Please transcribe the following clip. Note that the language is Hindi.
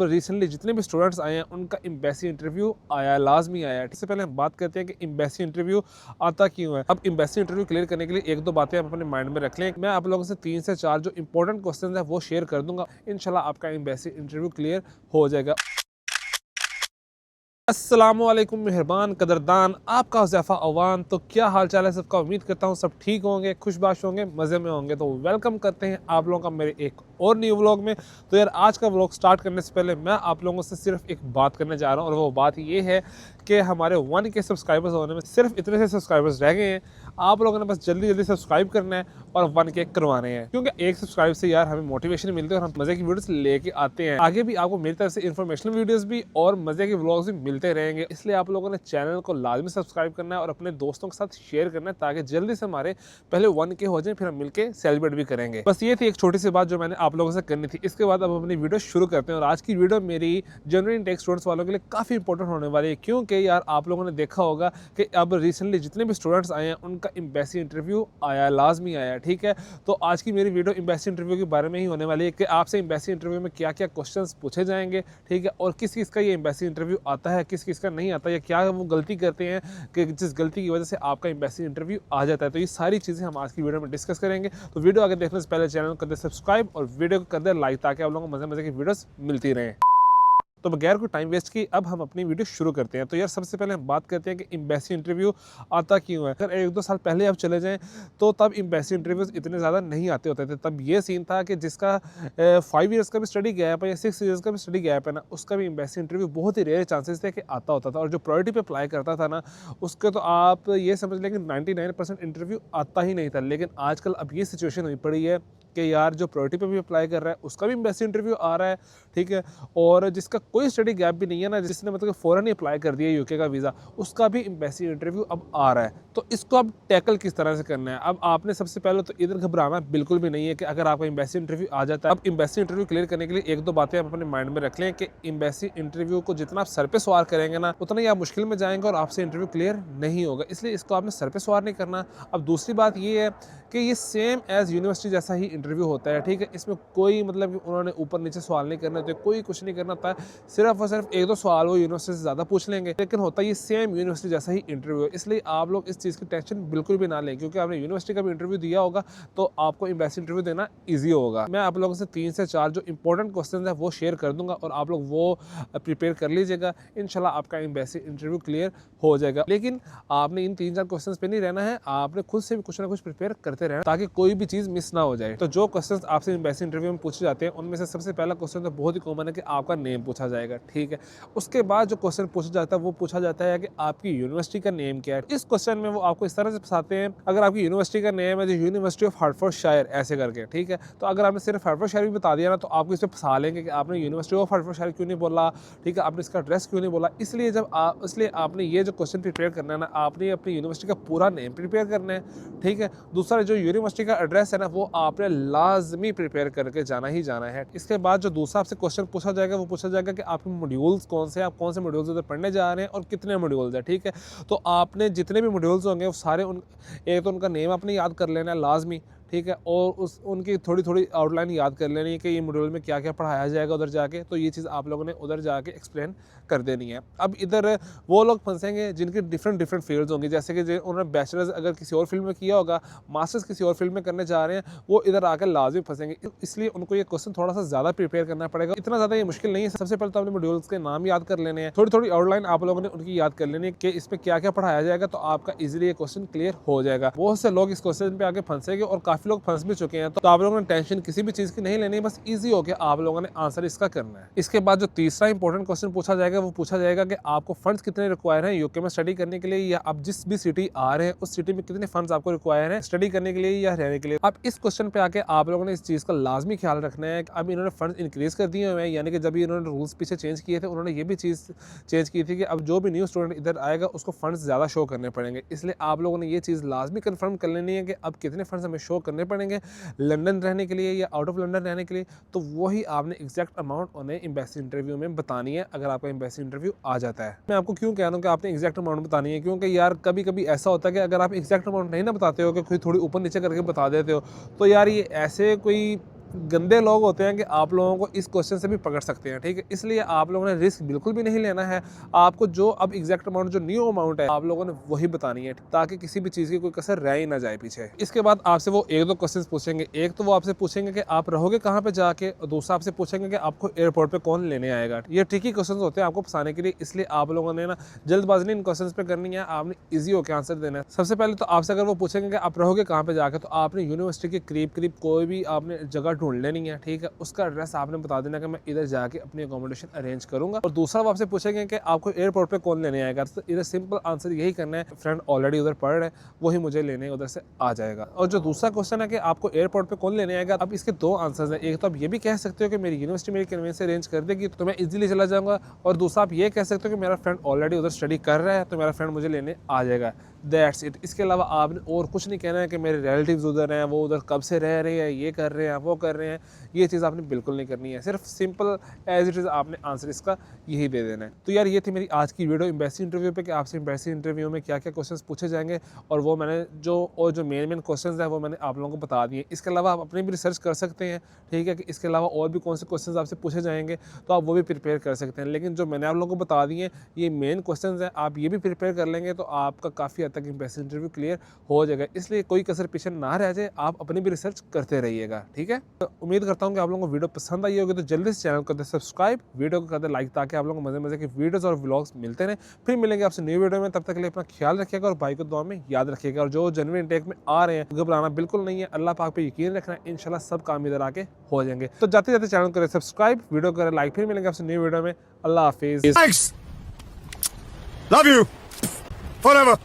तो रिसेंटली जितने भी स्टूडेंट्स आए हैं उनका एम्बेसी इंटरव्यू आया, लाजमी आया है। इससे पहले हम बात करते हैं कि एम्बेसी इंटरव्यू आता क्यों है। अब एम्बेसी इंटरव्यू क्लियर करने के लिए एक दो बातें आप अपने माइंड में रख लें। मैं आप लोगों से 3 से 4 जो इंपॉर्टेंट क्वेश्चन है वो शेयर कर दूंगा, इंशाल्लाह आपका एम्बेसी इंटरव्यू क्लियर हो जाएगा। अस्सलामुअलैकुम मेहरबान कदरदान, आपका हुज़ैफ़ा अवान। तो क्या हाल चाल है सबका? उम्मीद करता हूँ सब ठीक होंगे, खुशबाश होंगे, मज़े में होंगे। तो वेलकम करते हैं आप लोगों का मेरे एक और न्यू व्लॉग में। तो यार आज का व्लॉग स्टार्ट करने से पहले मैं आप लोगों से सिर्फ एक बात करने जा रहा हूँ, और वो बात ये है कि हमारे 1K सब्सक्राइबर्स होने में सिर्फ इतने से सब्सक्राइबर्स रह गए हैं। आप लोगों ने बस जल्दी जल्दी सब्सक्राइब करना है और 1K करवाने हैं, क्योंकि एक सब्सक्राइब से यार हमें मोटिवेशन मिलती है और हम मज़े की वीडियोस लेके आते हैं। आगे भी आपको मेरी तरफ से इन्फॉर्मेशनल वीडियोस भी और मज़े के व्लॉग्स भी मिलते रहेंगे। इसलिए आप लोगों ने चैनल को लाजमी सब्सक्राइब करना है और अपने दोस्तों के साथ शेयर करना है, ताकि जल्दी से हमारे पहले 1K हो जाए, फिर हम मिलकर सेलिब्रेट भी करेंगे। बस ये थी एक छोटी सी बात जो मैंने आप लोगों से करनी थी। इसके बाद अब अपनी वीडियो शुरू करते हैं। और आज की वीडियो मेरी जनरल इनटेक स्टूडेंट्स वालों के लिए काफ़ी इंपॉर्टेंट होने वाली है, क्योंकि यार आप लोगों ने देखा होगा कि अब रिसेंटली जितने भी स्टूडेंट्स आए हैं उनका एम्बेसी इंटरव्यू आया, लाजमी आया, ठीक है। तो आज की मेरी वीडियो एम्बेसी इंटरव्यू के बारे में ही होने वाली है कि आपसे एम्बेसी इंटरव्यू में क्या क्या क्वेश्चंस पूछे जाएंगे, ठीक है, और किस किस का ये एम्बेसी इंटरव्यू आता है, किस किस का नहीं आता, या क्या वो गलती करते हैं कि जिस गलती की वजह से आपका एम्बेसी इंटरव्यू आ जाता है। तो ये सारी चीज़ें हम आज की वीडियो में डिस्कस करेंगे। तो वीडियो आगे देखने से पहले चैनल को कर दे सब्सक्राइब और वीडियो को कर दे लाइक, ताकि आप लोगों को मज़े मज़े की वीडियोस मिलती रहें। तो बगैर कोई टाइम वेस्ट की अब हम अपनी वीडियो शुरू करते हैं। तो यार सबसे पहले हम बात करते हैं कि एम्बेसी इंटरव्यू आता क्यों है। अगर 1-2 साल पहले आप चले जाएं तो तब एम्बेसी इंटरव्यूज़ इतने ज़्यादा नहीं आते होते थे। तब ये सीन था कि जिसका 5 ईयर्स का भी स्टडी गैप है या 6 ईयर्स का भी स्टडी गैप है ना, उसका भी एम्बेसी इंटरव्यू बहुत ही रेयर चांसेस थे कि आता होता था। और जो प्रायोरिटी पे अप्लाई करता था ना, उसके तो आप ये समझ लें कि 99% इंटरव्यू आता ही नहीं था। लेकिन आजकल अब ये सिचुएशन हुई पड़ी है कि यार जो प्रायोरिटी पे भी अप्लाई कर रहा है उसका भी एम्बेसी इंटरव्यू आ रहा है, ठीक है। और जिसका कोई स्टडी गैप भी नहीं है ना, जिसने मतलब फ़ौरन ही अप्लाई कर दिया यूके का वीज़ा, उसका भी एम्बेसी इंटरव्यू अब आ रहा है। तो इसको अब टैकल किस तरह से करना है? अब आपने सबसे पहले तो इधर घबराना बिल्कुल भी नहीं है कि अगर आपका एम्बेसी इंटरव्यू आ जाता है। अब एम्बेसी इंटरव्यू क्लियर करने के लिए एक दो बातें आप अपने माइंड में रख लें कि एम्बेसी इंटरव्यू को जितना आप सर पे सवार करेंगे ना, उतना ही आप मुश्किल में जाएंगे और आपसे इंटरव्यू क्लियर नहीं होगा। इसलिए इसको आपने सर पे सवार नहीं करना। अब दूसरी बात ये है कि ये सेम एज़ यूनिवर्सिटी जैसा ही इंटरव्यू होता है, ठीक है। इसमें कोई मतलब कि उन्होंने ऊपर नीचे सवाल नहीं करने होते, कोई कुछ नहीं करना होता है। सिर्फ और सिर्फ 1-2 सवाल वो यूनिवर्सिटी से ज़्यादा पूछ लेंगे, लेकिन होता ये सेम यूनिवर्सिटी जैसा ही इंटरव्यू है। इसलिए आप लोग इस चीज़ की टेंशन बिल्कुल भी ना लें, क्योंकि आपने यूनिवर्सिटी का भी इंटरव्यू दिया होगा तो आपको एम्बेसी इंटरव्यू देना ईजी होगा। मैं आप लोगों से 3 से 4 जो इंपॉर्टेंट क्वेश्चन है वो शेयर कर दूंगा, और आप लोग वो प्रिपेयर कर लीजिएगा। इंशाल्लाह आपका एम्बेसी इंटरव्यू क्लियर हो जाएगा। लेकिन आपने इन 3-4 क्वेश्चन पे नहीं रहना है, आपने खुद से भी कुछ ना कुछ प्रिपेयर करते रहना, ताकि कोई भी चीज़ मिस ना हो जाए। तो जो क्वेश्चंस आपसे एम्बेसी इंटरव्यू में पूछे जाते हैं उनमें से सबसे पहला क्वेश्चन तो बहुत ही कॉमन है कि आपका नेम पूछा जाएगा, ठीक है। उसके बाद जो क्वेश्चन पूछा जाता है वो पूछा जाता है कि आपकी यूनिवर्सिटी का नेम क्या है। इस क्वेश्चन में वो आपको इस तरह से फंसाते हैं, अगर आपकी यूनिवर्सिटी का नेम है जो यूनिवर्सिटी ऑफ हार्टफोर्डशायर ऐसे करके, ठीक है, तो अगर आपने सिर्फ हार्टफोर्डशायर भी बता दिया ना, तो आपको इस पर फंसा लेंगे कि आपने यूनिवर्सिटी ऑफ हार्टफोर्डशायर क्यों नहीं बोला, ठीक है, आपने इसका एड्रेस क्यों नहीं बोला। इसलिए आपने ये जो क्वेश्चन प्रिपेयर करना है ना, आपने अपनी यूनिवर्सिटी का पूरा नेम प्रिपेयर करना है, ठीक है। दूसरा जो यूनिवर्सिटी का एड्रेस है ना, वो आपने लाजमी प्रिपेयर करके जाना ही जाना है। इसके बाद जो दूसरा आपसे क्वेश्चन पूछा जाएगा वो पूछा जाएगा कि आपके मॉड्यूल्स कौन से हैं, आप कौन से मॉड्यूल्स उधर पढ़ने जा रहे हैं और कितने मॉड्यूल्स हैं, ठीक है। तो आपने जितने भी मॉड्यूल्स होंगे वो सारे एक तो उनका नेम आपने याद कर लेना है लाजमी, ठीक है, और उनकी थोड़ी थोड़ी आउटलाइन याद कर लेनी है कि ये मॉड्यूल में क्या क्या पढ़ाया जाएगा उधर जाके। तो ये चीज़ आप लोगों ने उधर जाके एक्सप्लेन कर देनी है। अब इधर वो लोग फंसेंगे जिनकी डिफरेंट फील्ड्स होंगी, जैसे कि उन्होंने बैचलर्स अगर किसी और फील्ड में किया होगा, मास्टर्स किसी और फील्ड में करने जा रहे हैं, वो इधर आकर लाजमी फंसेंगे। इसलिए उनको ये क्वेश्चन थोड़ा सा ज़्यादा प्रिपेयर करना पड़ेगा। इतना ज़्यादा ये मुश्किल नहीं है। सबसे पहले तो अपने मॉड्यूल्स के नाम याद कर लेने हैं, थोड़ी थोड़ी आउटलाइन आप लोगों ने उनकी याद कर लेनी है कि इसमें क्या क्या पढ़ाया जाएगा, तो आपका ईजिली ये क्वेश्चन क्लियर हो जाएगा। बहुत से लोग इस क्वेश्चन पे आगे फंसेंगे और काफ़ी लोग फंस भी चुके हैं। तो आप लोगों ने टेंशन किसी भी चीज़ की नहीं लेनी, बस ईजी हो के आप लोगों ने आंसर इसका करना है। इसके बाद जो तीसरा इंपॉर्टेंट क्वेश्चन पूछा जाएगा वो पूछा जाएगा कि आपको फंड्स कितने रिक्वायर हैं यूके में स्टडी करने के लिए, या आप जिस भी सिटी आ रहे हैं उस सिटी में कितने फंड्स आपको रिक्वायर हैं स्टडी करने के लिए या रहने के लिए। अब इस क्वेश्चन पे आके आप लोगों ने इस चीज़ का लाजमी ख्याल रखना है कि अब इन्होंने फंड्स इंक्रीज कर दिए हुए हैं, यानी कि जब इन्होंने रूल्स पीछे चेंज किए थे उन्होंने ये भी चीज़ चेंज की थी कि अब जो भी न्यू स्टूडेंट इधर आएगा उसको फंड्स ज़्यादा शो करने पड़ेंगे। इसलिए आप लोगों ने ये चीज़ लाजमी कन्फर्म कर लेनी है कि अब कितने फंड्स हमें शो करने पड़ेंगे लंदन रहने के लिए या आउट ऑफ लंदन रहने के लिए। तो वही आपने एग्जैक्ट अमाउंट उन्हें एम्बेसी इंटरव्यू में बतानी है अगर आपका एम्बेसी इंटरव्यू आ जाता है। मैं आपको क्यों कह रहा हूँ कि आपने एग्जैक्ट अमाउंट बतानी है, क्योंकि यार कभी कभी ऐसा होता है कि अगर आप एग्जैक्ट अमाउंट नहीं ना बताते हो, कि कोई थोड़ी ऊपर नीचे करके बता देते हो, तो यार ये ऐसे कोई गंदे लोग होते हैं कि आप लोगों को इस क्वेश्चन से भी पकड़ सकते हैं, ठीक है। इसलिए आप लोगों ने रिस्क बिल्कुल भी नहीं लेना है। आपको जो अब एग्जैक्ट अमाउंट, जो न्यू अमाउंट है, आप लोगों ने वही बतानी है, ताकि किसी भी चीज़ की कोई कसर रह ही ना जाए पीछे। इसके बाद आपसे वो एक दो क्वेश्चन पूछेंगे। एक तो वो आपसे पूछेंगे कि आप रहोगे कहाँ पे जाके, और दूसरा आपसे पूछेंगे कि आपको एयरपोर्ट पे कौन लेने आएगा। ये ट्रिकी क्वेश्चन होते हैं आपको फंसाने के लिए, इसलिए आप लोगों ने ना जल्दबाजी नहीं इन क्वेश्चन पे करनी है, आपने ईजी होकर आंसर देना है। सबसे पहले तो आपसे अगर वो पूछेंगे कि आप रहोगे कहाँ पे जाके, तो आपने यूनिवर्सिटी के करीब करीब कोई भी आपने जगह ढूंढ लेनी है, ठीक है। उसका एड्रेस आपने बता देना कि मैं इधर जाके अपनी अकोमोडेशन अरेंज करूंगा। और दूसरा वो आपसे पूछेंगे कि आपको एयरपोर्ट पे कौन लेने आएगा, तो इधर सिंपल आंसर यही करना है, फ्रेंड ऑलरेडी उधर पढ़ रहे हैं, वही मुझे लेने उधर से आ जाएगा। और जो दूसरा क्वेश्चन है कि आपको एयरपोर्ट पे कौन लेने आएगा, अब इसके दो आंसर्स हैं। एक तो आप ये भी कह सकते हो कि मेरी यूनिवर्सिटी मेरी कन्वेंस से अरेंज कर देगी तो मैं इजीली चला जाऊंगा, और दूसरा आप ये कह सकते हो कि मेरा फ्रेंड ऑलरेडी उधर स्टडी कर रहा है तो मेरा फ्रेंड मुझे लेने आ जाएगा। That's it. इसके अलावा आपने और कुछ नहीं कहना है कि मेरे रिलेटिव्स उधर हैं, वो उधर कब से रह रहे हैं, ये कर रहे हैं, वो कर रहे हैं। ये चीज़ आपने बिल्कुल नहीं करनी है, सिर्फ सिंपल एज इट इज़ आपने आंसर इसका यही दे देना है। तो यार ये थी मेरी आज की वीडियो एम्बेसी इंटरव्यू पे, कि आपसे एम्बेसी इंटरव्यू में क्या क्या क्वेश्चंस पूछे जाएंगे, और वो मैंने जो मेन क्वेश्चंस हैं वो मैंने आप लोगों को बता दिए। इसके अलावा आप अपनी भी रिसर्च कर सकते हैं, ठीक है, कि इसके अलावा और भी कौन से क्वेश्चंस आपसे पूछे जाएंगे, तो आप वो भी प्रिपेयर कर सकते हैं। लेकिन जो मैंने आप लोगों को बता दिए ये मेन क्वेश्चंस हैं, आप ये भी प्रिपेयर कर लेंगे तो आपका काफ़ी हद तक एम्बेसी इंटरव्यू क्लियर हो जाएगा। इसलिए कोई कसर पीछे ना रह जाए, आप अपनी भी रिसर्च करते रहिएगा, ठीक है। तो उम्मीद करता हूँ कि आप लोगों को वीडियो पसंद आई होगी, तो जल्दी से चैनल को कर दे सब्सक्राइब, वीडियो को कर दे लाइक, ताकि आप लोगों को मजे मजे के वीडियोस और व्लॉग्स मिलते रहें। फिर मिलेंगे आपसे न्यू वीडियो में, तब तक के लिए अपना ख्याल रखिएगा और भाई को दुआ में याद रखिएगा। और जो जनवरी इंटेक में आ रहे हैं, घबराना बिल्कुल नहीं है, अल्लाह पाक पे यकीन रखना है, इंशाल्लाह सब काम इधर आके हो जाएंगे। तो जाते जाते चैनल करें सब्सक्राइब, वीडियो करें लाइक। फिर मिलेंगे आपसे न्यू वीडियो में। अल्लाह हाफिज। Thanks. Love you. Forever.